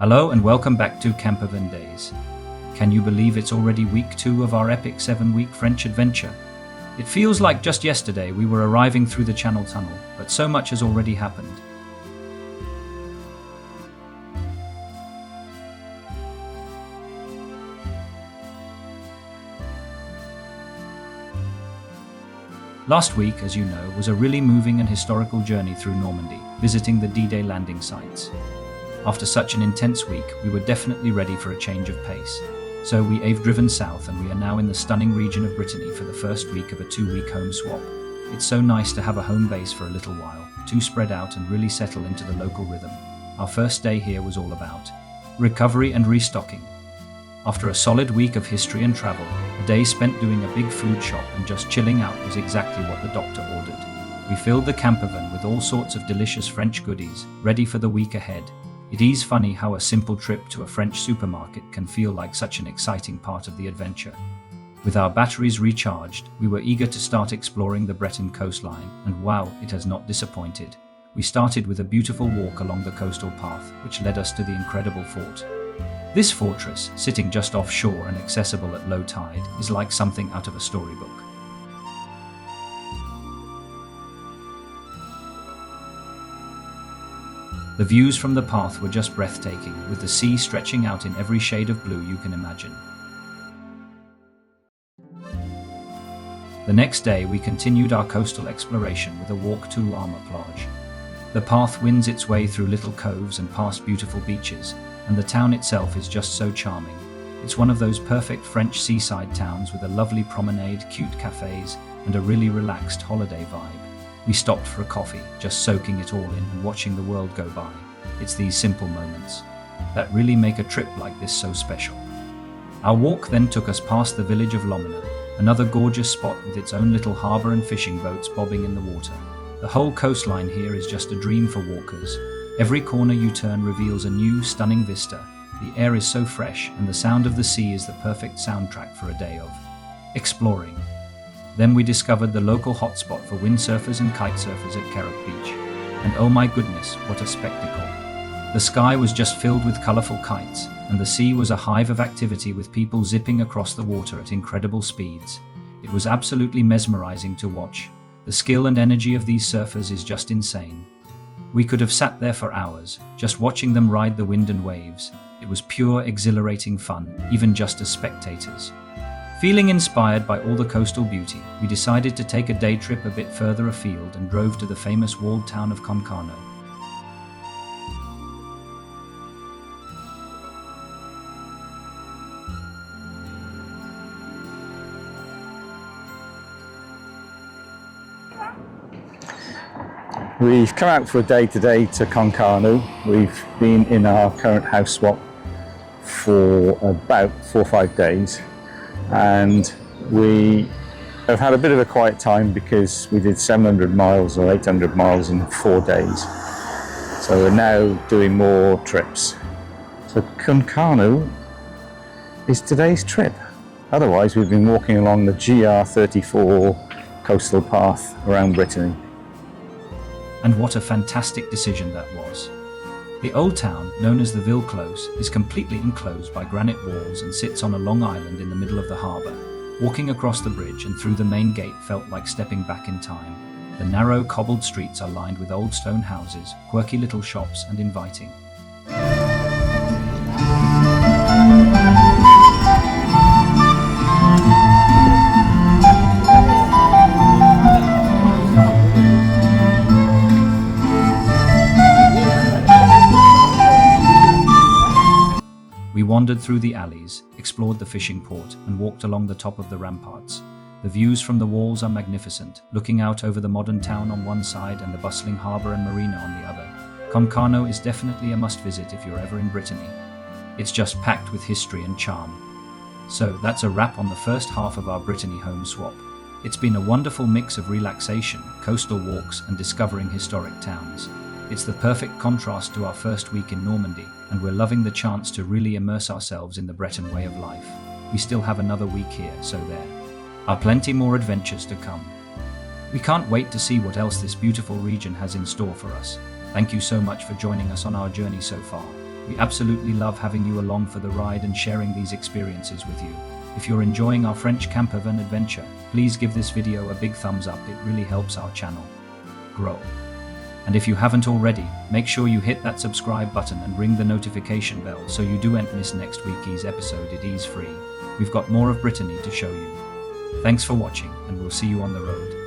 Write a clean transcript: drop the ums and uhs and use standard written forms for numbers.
Hello and welcome back to Campervan Days. Can you believe it's already week 2 of our epic 7-week French adventure? It feels like just yesterday we were arriving through the Channel Tunnel, but so much has already happened. Last week, as you know, was a really moving and historical journey through Normandy, visiting the D-Day landing sites. After such an intense week, we were definitely ready for a change of pace. So we've driven south and we are now in the stunning region of Brittany for the first week of a 2-week home swap. It's so nice to have a home base for a little while, to spread out and really settle into the local rhythm. Our first day here was all about recovery and restocking. After a solid week of history and travel, a day spent doing a big food shop and just chilling out was exactly what the doctor ordered. We filled the campervan with all sorts of delicious French goodies, ready for the week ahead. It is funny how a simple trip to a French supermarket can feel like such an exciting part of the adventure. With our batteries recharged, we were eager to start exploring the Breton coastline, and wow, it has not disappointed. We started with a beautiful walk along the coastal path, which led us to the incredible fort. This fortress, sitting just offshore and accessible at low tide, is like something out of a storybook. The views from the path were just breathtaking, with the sea stretching out in every shade of blue you can imagine. The next day, we continued our coastal exploration with a walk to Ploemeur. The path winds its way through little coves and past beautiful beaches, and the town itself is just so charming. It's one of those perfect French seaside towns with a lovely promenade, cute cafes, and a really relaxed holiday vibe. We stopped for a coffee, just soaking it all in and watching the world go by. It's these simple moments that really make a trip like this so special. Our walk then took us past the village of Ploemeur, another gorgeous spot with its own little harbour and fishing boats bobbing in the water. The whole coastline here is just a dream for walkers. Every corner you turn reveals a new, stunning vista. The air is so fresh, and the sound of the sea is the perfect soundtrack for a day of exploring. Then we discovered the local hotspot for windsurfers and kitesurfers at Campervan Beach. And oh my goodness, what a spectacle. The sky was just filled with colourful kites, and the sea was a hive of activity with people zipping across the water at incredible speeds. It was absolutely mesmerising to watch. The skill and energy of these surfers is just insane. We could have sat there for hours, just watching them ride the wind and waves. It was pure, exhilarating fun, even just as spectators. Feeling inspired by all the coastal beauty, we decided to take a day trip a bit further afield and drove to the famous walled town of Concarneau. We've come out for a day today to Concarneau. We've been in our current house swap for about 4 or 5 days, and we have had a bit of a quiet time because we did 700 miles or 800 miles in 4 days. So we're now doing more trips. So Concarneau is today's trip. Otherwise, we've been walking along the GR34 coastal path around Brittany. And what a fantastic decision that was. The old town, known as the Ville Close, is completely enclosed by granite walls and sits on a long island in the middle of the harbour. Walking across the bridge and through the main gate felt like stepping back in time. The narrow, cobbled streets are lined with old stone houses, quirky little shops, and inviting. We wandered through the alleys, explored the fishing port, and walked along the top of the ramparts. The views from the walls are magnificent, looking out over the modern town on one side and the bustling harbour and marina on the other. Concarneau is definitely a must-visit if you're ever in Brittany. It's just packed with history and charm. So that's a wrap on the first half of our Brittany home swap. It's been a wonderful mix of relaxation, coastal walks, and discovering historic towns. It's the perfect contrast to our first week in Normandy, and we're loving the chance to really immerse ourselves in the Breton way of life. We still have another week here, so there are plenty more adventures to come. We can't wait to see what else this beautiful region has in store for us. Thank you so much for joining us on our journey so far. We absolutely love having you along for the ride and sharing these experiences with you. If you're enjoying our French campervan adventure, please give this video a big thumbs up. It really helps our channel grow. And if you haven't already, make sure you hit that subscribe button and ring the notification bell so you don't miss next week's episode. It is free. We've got more of Brittany to show you. Thanks for watching, and we'll see you on the road.